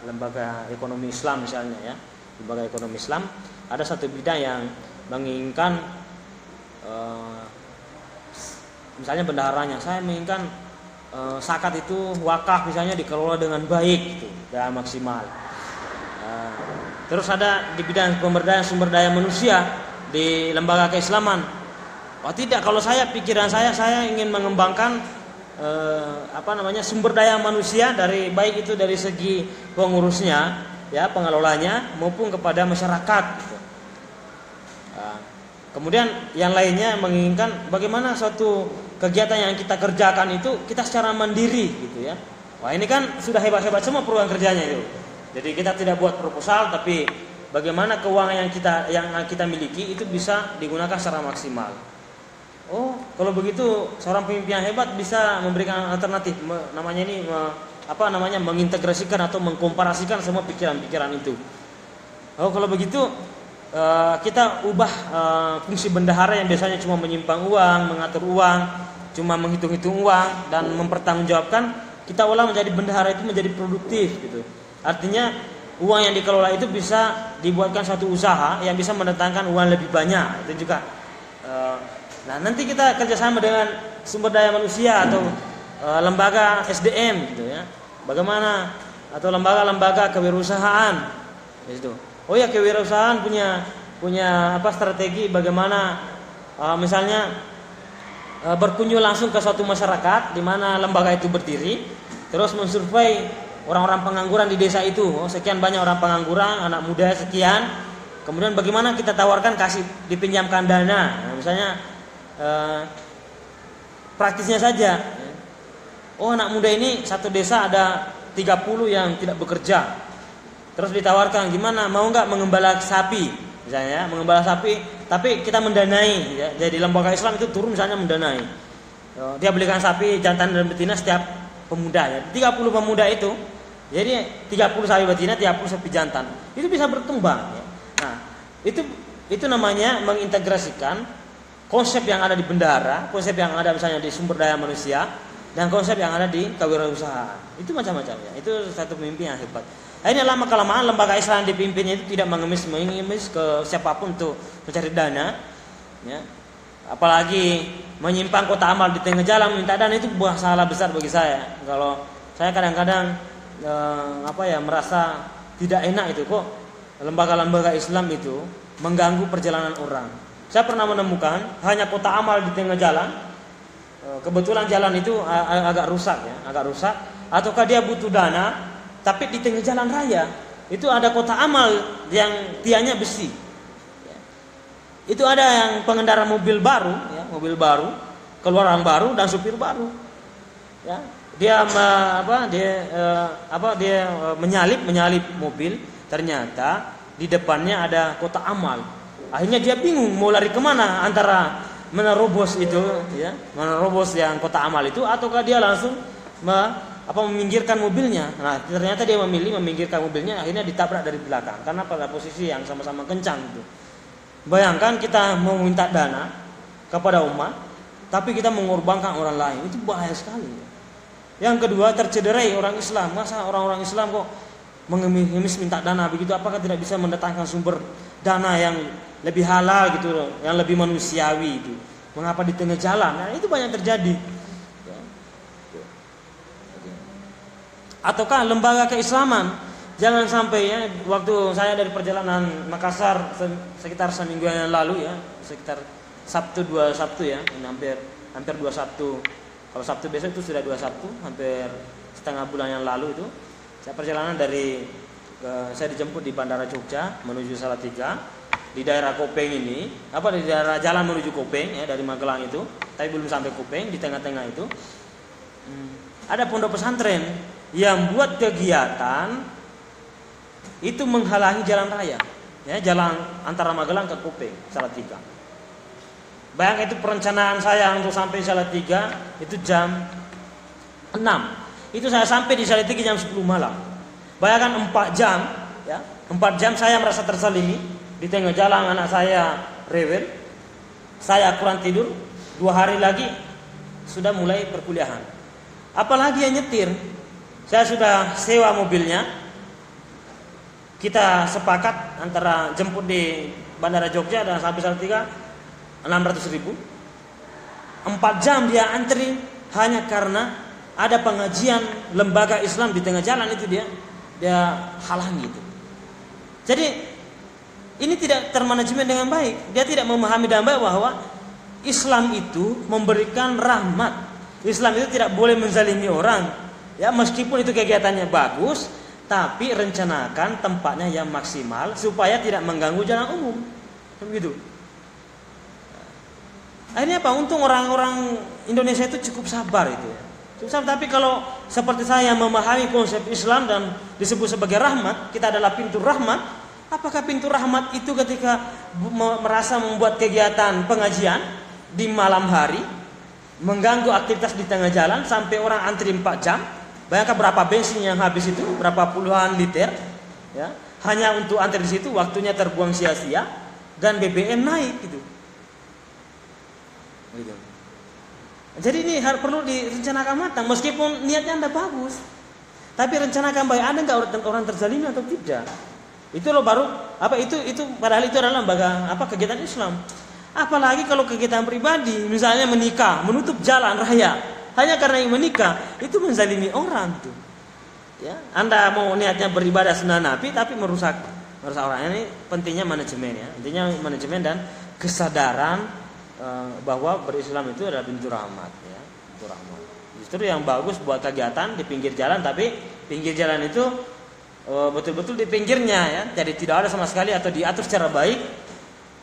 lembaga ekonomi Islam misalnya ya. Lembaga ekonomi Islam ada satu bidang yang menginginkan misalnya bendaharanya, saya menginginkan zakat itu wakaf misalnya dikelola dengan baik gitu, dan maksimal. Terus ada di bidang pemberdayaan sumber daya manusia di lembaga keislaman. Oh tidak, kalau pikiran saya ingin mengembangkan sumber daya manusia dari baik itu dari segi pengurusnya ya, pengelolanya maupun kepada masyarakat gitu. Kemudian yang lainnya menginginkan bagaimana suatu kegiatan yang kita kerjakan itu kita secara mandiri gitu ya. Wah, ini kan sudah hebat-hebat semua program kerjanya itu. Jadi kita tidak buat proposal, tapi bagaimana keuangan yang kita miliki itu bisa digunakan secara maksimal. Oh, kalau begitu seorang pemimpin yang hebat bisa memberikan alternatif, mengintegrasikan atau mengkomparasikan semua pikiran-pikiran itu. Oh, kalau begitu kita ubah fungsi bendahara yang biasanya cuma menyimpan uang, mengatur uang, cuma menghitung-hitung uang dan mempertanggungjawabkan, kita olah menjadi bendahara itu menjadi produktif gitu. Artinya uang yang dikelola itu bisa dibuatkan satu usaha yang bisa mendatangkan uang lebih banyak. Itu juga. Nah, nanti kita kerjasama dengan sumber daya manusia atau lembaga SDM gitu ya. Bagaimana atau lembaga-lembaga kewirausahaan gitu. Oh ya, kewirausahaan punya strategi bagaimana misalnya berkunjung langsung ke suatu masyarakat di mana lembaga itu berdiri, terus mensurvei orang-orang pengangguran di desa itu. Oh, sekian banyak orang pengangguran, anak muda sekian. Kemudian bagaimana kita tawarkan kasih dipinjamkan dana. Nah, misalnya praktisnya saja. Oh, anak muda ini satu desa ada 30 yang tidak bekerja. Terus ditawarkan gimana, mau nggak mengembala sapi misalnya, mengembala sapi tapi kita mendanai ya. Jadi lembaga Islam itu turun misalnya mendanai. Dia belikan sapi jantan dan betina setiap pemuda ya. 30 pemuda itu. Jadi 30 sapi betina, 30 sapi jantan. Itu bisa berkembang ya. Nah, itu namanya mengintegrasikan konsep yang ada di bendahara, konsep yang ada misalnya di sumber daya manusia dan konsep yang ada di kewirausahaan. Itu macam-macam ya. Itu satu pemimpin yang hebat. Akhirnya lama kelamaan lembaga Islam yang dipimpinnya itu tidak mengemis ke siapapun untuk mencari dana, ya. Apalagi menyimpang kota amal di tengah jalan minta dana, itu buah salah besar bagi saya. Kalau saya kadang-kadang merasa tidak enak itu kok lembaga-lembaga Islam itu mengganggu perjalanan orang. Saya pernah menemukan hanya kota amal di tengah jalan, kebetulan jalan itu agak rusak ya, ataukah dia butuh dana. Tapi di tengah jalan raya itu ada kota amal yang tiangnya besi. Itu ada yang pengendara mobil baru, ya, keluaran baru dan supir baru. Ya, dia menyalip mobil. Ternyata di depannya ada kota amal. Akhirnya dia bingung mau lari kemana, antara menerobos itu, ya, menerobos yang kota amal itu, ataukah dia langsung meminggirkan mobilnya. Nah, ternyata dia memilih meminggirkan mobilnya, akhirnya ditabrak dari belakang karena pada posisi yang sama-sama kencang itu. Bayangkan kita mau minta dana kepada umat, tapi kita mengorbankan orang lain, itu bahaya sekali. Yang kedua, tercederai orang Islam. Masa orang-orang Islam kok mengemis minta dana begitu? Apakah tidak bisa mendatangkan sumber dana yang lebih halal gitu loh, yang lebih manusiawi itu? Mengapa di tengah jalan? Nah, itu banyak terjadi. Ataukah lembaga keislaman? Jangan sampai ya, waktu saya dari perjalanan Makassar sekitar seminggu yang lalu ya, sekitar dua Sabtu ya, ini hampir 2 Sabtu. Kalau Sabtu besok itu sudah 2 Sabtu, hampir setengah bulan yang lalu itu. Saya perjalanan saya dijemput di Bandara Jogja menuju Salatiga. Di daerah Kopeng ini, di daerah jalan menuju Kopeng ya, dari Magelang itu, tapi belum sampai Kopeng, di tengah-tengah itu ada pondok pesantren yang buat kegiatan itu menghalangi jalan raya, ya, jalan antara Magelang ke Kopeng, Salatiga. Bayangkan itu perencanaan saya untuk sampai Salatiga itu jam 6. Itu saya sampai di Salatiga jam 10 malam. Bayangkan 4 jam, ya, 4 jam saya merasa tersalimi. Di tengah jalan anak saya rewel, saya kurang tidur, 2 hari lagi sudah mulai perkuliahan. Apalagi yang nyetir, saya sudah sewa mobilnya. Kita sepakat antara jemput di Bandara Jogja dan sampai Salatiga 600.000. 4 jam dia antri hanya karena ada pengajian lembaga Islam di tengah jalan itu dia halangi itu. Jadi ini tidak termanajemen dengan baik. Dia tidak memahami dengan baik bahwa Islam itu memberikan rahmat. Islam itu tidak boleh menzalimi orang. Ya, meskipun itu kegiatannya bagus, tapi rencanakan tempatnya yang maksimal supaya tidak mengganggu jalan umum. Begitu. Akhirnya apa? Untung orang-orang Indonesia itu cukup sabar itu. Cukup sabar. Tapi kalau seperti saya memahami konsep Islam dan disebut sebagai rahmat, kita adalah pintu rahmat. Apakah pintu rahmat itu ketika merasa membuat kegiatan pengajian di malam hari, mengganggu aktivitas di tengah jalan sampai orang antri 4 jam? Bayangkan berapa bensin yang habis itu, berapa puluhan liter, ya, hanya untuk antri di situ, waktunya terbuang sia-sia dan BBM naik gitu. Jadi ini perlu direncanakan matang, meskipun niatnya Anda bagus, tapi rencanakan baik, ada nggak orang terzalimi atau tidak? Itu loh baru itu padahal itu adalah lembaga kegiatan Islam. Apalagi kalau kegiatan pribadi, misalnya menikah, menutup jalan raya hanya karena ingin menikah, itu menzalimi orang tuh. Ya, Anda mau niatnya beribadah sunnah Nabi tapi merusak orang. Ini pentingnya manajemen ya. Intinya manajemen dan kesadaran bahwa berislam itu adalah pintu rahmat ya, pintu rahmat. Justru yang bagus buat kegiatan di pinggir jalan, tapi pinggir jalan itu betul-betul di pinggirnya ya, jadi tidak ada sama sekali atau diatur secara baik.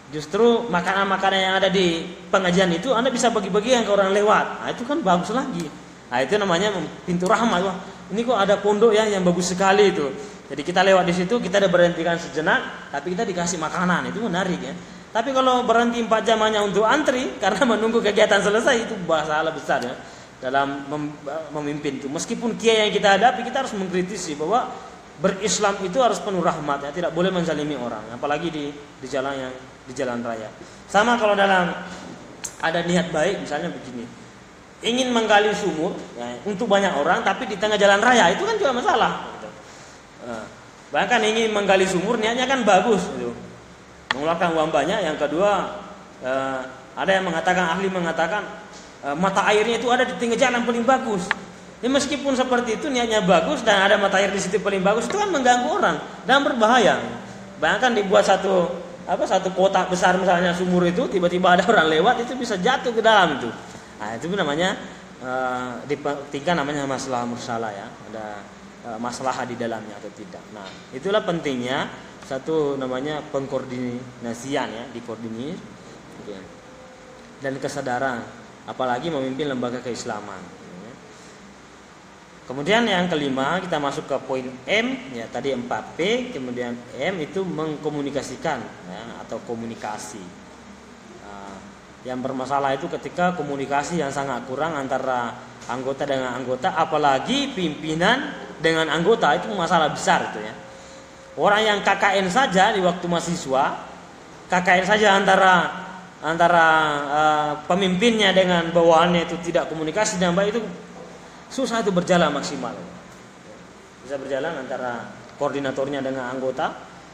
Justru makanan-makanan yang ada di pengajian itu Anda bisa bagi-bagikan ke orang lewat. Nah, itu kan bagus lagi. Nah, itu namanya pintu rahmat. Wah, ini kok ada pondok ya yang bagus sekali itu. Jadi kita lewat di situ, kita ada berhentikan sejenak, tapi kita dikasih makanan, itu menarik ya. Tapi kalau berhenti 4 jam hanya untuk antri karena menunggu kegiatan selesai, itu masalah besar ya dalam memimpin itu. Meskipun kiai yang kita hadapi, kita harus mengkritisi bahwa berislam itu harus penuh rahmat ya, tidak boleh menzalimi orang, apalagi di jalan raya. Sama kalau dalam ada niat baik, misalnya begini, ingin menggali sumur ya, untuk banyak orang, tapi di tengah jalan raya, itu kan juga masalah. Gitu. Bahkan ingin menggali sumur, niatnya kan bagus, gitu. Mengeluarkan uang banyak. Yang kedua, ada yang mengatakan, ahli mengatakan mata airnya itu ada di tengah jalan paling bagus. Ya, meskipun seperti itu niatnya bagus dan ada mata air di situ paling bagus, itu kan mengganggu orang dan berbahaya. Bahkan dibuat satu kotak besar misalnya sumur itu, tiba-tiba ada orang lewat, itu bisa jatuh ke dalam itu. Nah, itu namanya dipentingkan namanya masalah mursalah ya, ada masalah di dalamnya atau tidak. Nah, itulah pentingnya satu namanya pengkoordinasian ya, dikoordinir dan kesadaran, apalagi memimpin lembaga keislaman. Kemudian yang kelima kita masuk ke poin M, ya tadi 4P, kemudian M itu mengkomunikasikan, ya, atau komunikasi. Nah, yang bermasalah itu ketika komunikasi yang sangat kurang antara anggota dengan anggota, apalagi pimpinan dengan anggota, itu masalah besar itu ya. Orang yang KKN saja di waktu mahasiswa, KKN saja antara pemimpinnya dengan bawahannya itu tidak komunikasi dengan baik, itu susah itu berjalan maksimal. Bisa berjalan antara koordinatornya dengan anggota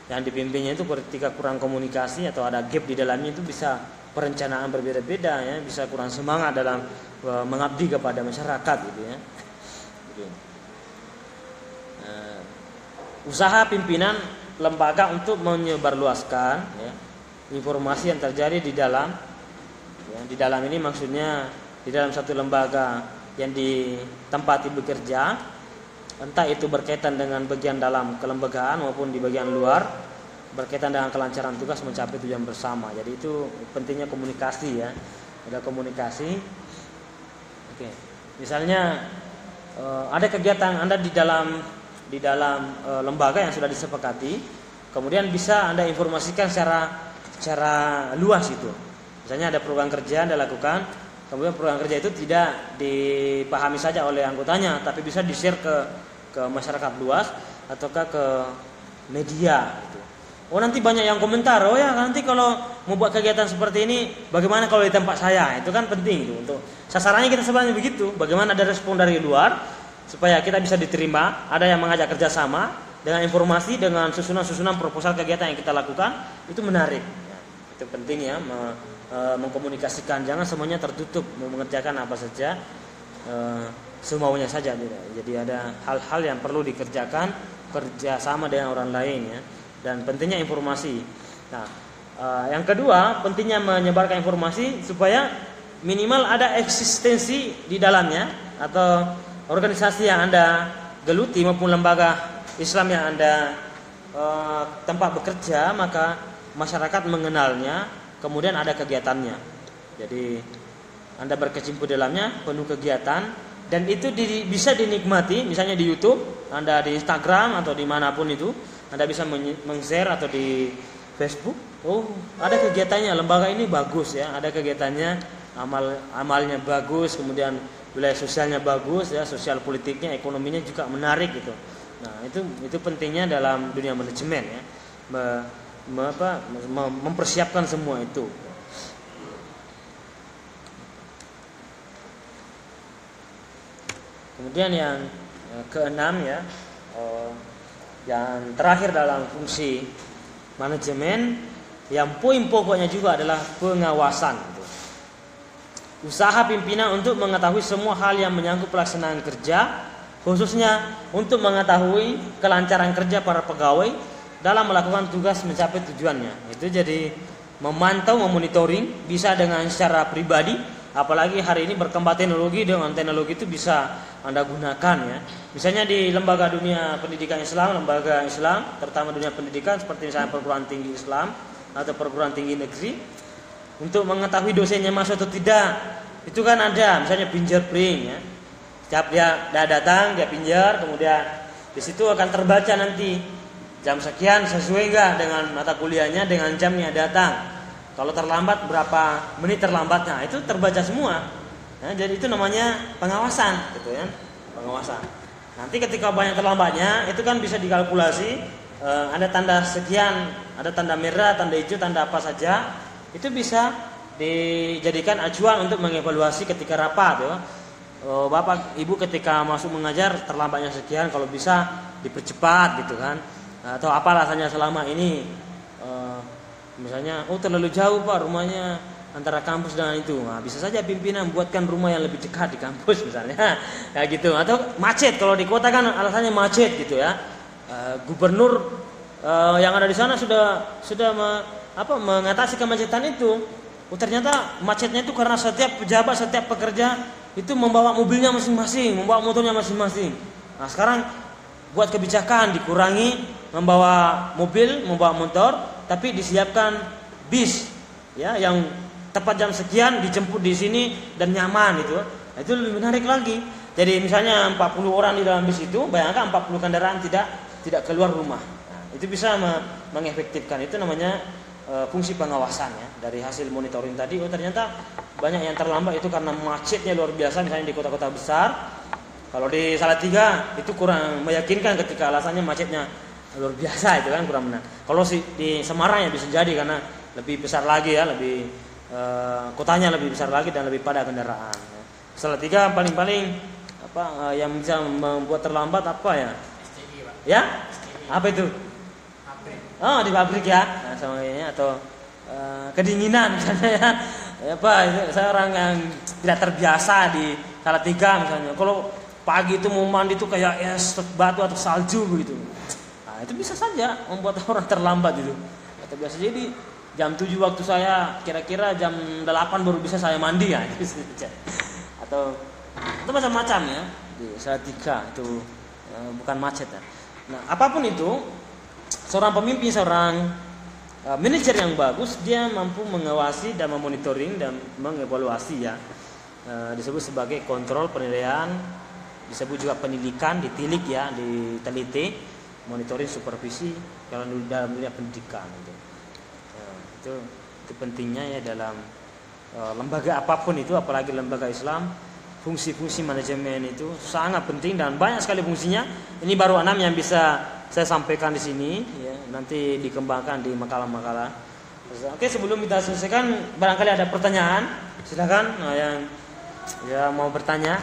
yang dipimpinnya itu ketika kurang komunikasi atau ada gap di dalamnya, itu bisa perencanaan berbeda-beda ya, bisa kurang semangat dalam mengabdi kepada masyarakat gitu ya. Usaha pimpinan lembaga untuk menyebarluaskan ya, informasi yang terjadi di dalam ya, di dalam ini maksudnya di dalam satu lembaga yang ditempati bekerja, entah itu berkaitan dengan bagian dalam kelembagaan maupun di bagian luar, berkaitan dengan kelancaran tugas mencapai tujuan bersama. Jadi itu pentingnya komunikasi ya, ada komunikasi. Oke, misalnya ada kegiatan Anda di dalam lembaga yang sudah disepakati, kemudian bisa Anda informasikan secara luas itu. Misalnya ada program kerja Anda lakukan, kemudian program kerja itu tidak dipahami saja oleh anggotanya, tapi bisa di-share ke masyarakat luas ataukah ke media gitu. Oh, nanti banyak yang komentar, oh ya nanti kalau mau buat kegiatan seperti ini bagaimana kalau di tempat saya. Itu kan penting itu, untuk sasarannya kita sebenarnya begitu. Bagaimana ada respon dari luar supaya kita bisa diterima, ada yang mengajak kerjasama dengan informasi, dengan susunan proposal kegiatan yang kita lakukan, itu menarik ya. Itu penting ya, mengkomunikasikan, jangan semuanya tertutup, mau mengerjakan apa saja semaunya saja tidak. Jadi ada hal-hal yang perlu dikerjakan kerjasama dengan orang lain ya, dan pentingnya informasi. Nah, yang kedua pentingnya menyebarkan informasi supaya minimal ada eksistensi di dalamnya, atau organisasi yang Anda geluti maupun lembaga Islam yang Anda tempat bekerja, maka masyarakat mengenalnya. Kemudian ada kegiatannya. Jadi Anda berkecimpung dalamnya, penuh kegiatan, dan itu bisa dinikmati. Misalnya di YouTube, Anda di Instagram atau dimanapun itu, Anda bisa meng-share, atau di Facebook. Oh, ada kegiatannya, lembaga ini bagus ya, ada kegiatannya, amalnya bagus, kemudian wilayah sosialnya bagus ya, sosial politiknya, ekonominya juga menarik gitu. Nah, itu pentingnya dalam dunia manajemen ya. Mempersiapkan semua itu. Kemudian yang keenam ya, yang terakhir dalam fungsi manajemen, yang poin pokoknya juga adalah pengawasan. Usaha pimpinan untuk mengetahui semua hal yang menyangkut pelaksanaan kerja, khususnya untuk mengetahui kelancaran kerja para pegawai dalam melakukan tugas mencapai tujuannya. Itu jadi memantau, memonitoring, bisa dengan secara pribadi, apalagi hari ini berkembang teknologi, dengan teknologi itu bisa Anda gunakan ya. Misalnya di lembaga dunia pendidikan Islam, lembaga Islam, terutama dunia pendidikan seperti misalnya perguruan tinggi Islam atau perguruan tinggi negeri, untuk mengetahui dosennya masuk atau tidak, itu kan ada misalnya fingerprint ya. Setiap dia datang, dia pinjar, kemudian di situ akan terbaca nanti jam sekian sesuai enggak dengan mata kuliahnya, dengan jamnya datang. Kalau terlambat berapa menit terlambatnya, itu terbaca semua. Nah, jadi itu namanya pengawasan gitu ya. Pengawasan. Nanti ketika banyak terlambatnya, itu kan bisa dikalkulasi, ada tanda sekian, ada tanda merah, tanda hijau, tanda apa saja. Itu bisa dijadikan acuan untuk mengevaluasi ketika rapat ya. Bapak Ibu ketika masuk mengajar terlambatnya sekian, kalau bisa dipercepat gitu kan. Atau apa alasannya selama ini, misalnya terlalu jauh Pak rumahnya antara kampus dengan itu. Nah, bisa saja pimpinan buatkan rumah yang lebih dekat di kampus misalnya, ya gitu. Atau macet, kalau di kota kan alasannya macet gitu ya. Gubernur yang ada di sana sudah mengatasi kemacetan itu. Ternyata macetnya itu karena setiap pejabat, setiap pekerja itu membawa mobilnya masing-masing, membawa motornya masing-masing. Nah, sekarang buat kebijakan dikurangi membawa mobil, membawa motor, tapi disiapkan bis ya yang tepat jam sekian dijemput di sini dan nyaman itu. Nah, itu lebih menarik lagi. Jadi misalnya 40 orang di dalam bis itu, bayangkan 40 kendaraan tidak keluar rumah. Nah, itu bisa mengefektifkan. Itu namanya fungsi pengawasan ya. Dari hasil monitoring tadi, oh ternyata banyak yang terlambat itu karena macetnya luar biasa, misalnya di kota-kota besar. Kalau di Salatiga itu kurang meyakinkan ketika alasannya macetnya luar biasa, itu kan kurang benar. Kalau di Semarang ya bisa jadi karena lebih besar lagi ya, lebih kotanya lebih besar lagi dan lebih padat kendaraan. Salatiga paling-paling apa yang bisa membuat terlambat apa ya? STI, Pak. Ya? Apa itu? Pabrik. Oh, di pabrik ya. Nah, sama ini atau kedinginan misalnya ya. Apa saya orang yang tidak terbiasa di Salatiga misalnya. Kalau pagi itu mau mandi itu kayak es batu atau salju begitu. Nah, itu bisa saja membuat orang terlambat itu. Atau biasa jadi jam 7 waktu saya, kira-kira jam 8 baru bisa saya mandi ya. Atau macam-macam ya di Salatiga itu bukan macet ya. Nah, apapun itu, seorang pemimpin, seorang manajer yang bagus, dia mampu mengawasi dan memonitoring dan mengevaluasi ya. Disebut sebagai kontrol penilaian, disebut juga pendidikan, ditilik ya, diteliti, monitoring, supervisi kalau dalam dunia pendidikan itu. Itu pentingnya ya dalam lembaga apapun itu, apalagi lembaga Islam. Fungsi-fungsi manajemen itu sangat penting dan banyak sekali fungsinya. Ini baru 6 yang bisa saya sampaikan di sini ya, nanti dikembangkan di makalah-makalah. Oke, sebelum kita selesaikan barangkali ada pertanyaan, silakan yang mau bertanya.